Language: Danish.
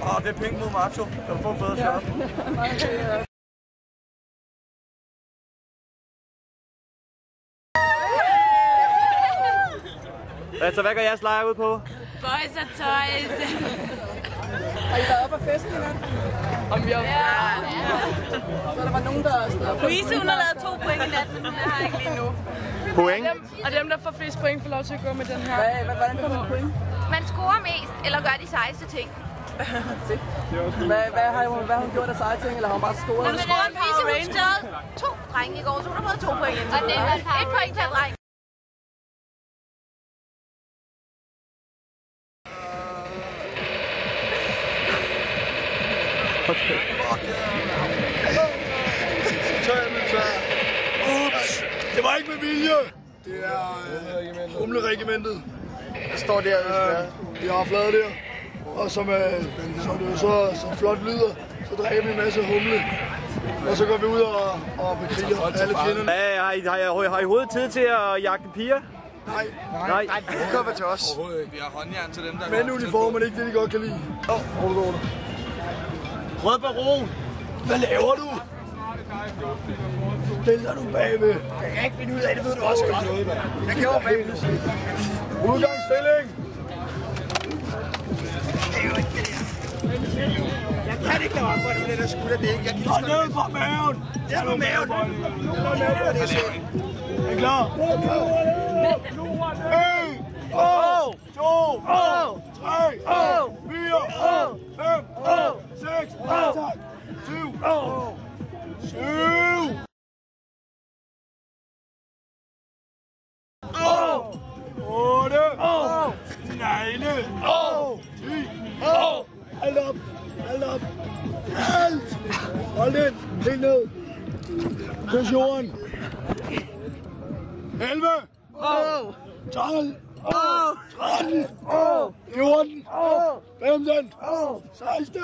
Det er penge mod macho. Kan du få en bedre shot? Altså, hvad går jeres lejr ud på? Boys og toys. Har I været oppe af festen i nat? Om vi har... Ja. Så der var nogen, der stod på. Louise, hun har lavet 2 point i nat, men hun er her ikke lige nu. Point? Og dem, der får flest point, får lov til at gå med den her. Hvordan får man point? Man scorer mest, eller gør de sejeste ting. Hvad har hun gjort af seje ting, eller har hun bare scoret? Hun scorer en pisse, hun stod 2 drenge i går, så hun har fået 2 point. Og det er 1 point per dreng. Okay. Ups! Det var ikke med vilje! Det er humleregimentet. Der står der, vi har flade der. Og som det jo så flot lyder, så drikker vi en masse humle. Og så går vi ud og bekriger alle fjenderne. Har I hovedet tid til at jagte piger? Nej. Det kommer til os. Vi har håndjern til dem, der... Men uniformen er ikke det, de godt kan lide. Hvor går det? Rød baron! Hvad laver du? Stiller du bagved? Jeg kan ikke finde ud af det, ved du også godt. Jeg gjorde bagved. Udgangsstilling! Jeg kan ikke lade op for det der skulder, det ikke. Jeg kan ikke ned på maven! Det er på maven! Er I klar? 1, 2, 3, 4, 5, 6, 7, 8, negle, 10, hold op, alt, hold den, helt ned, kys jorden, 11, 12, 13, 14, 15, 16,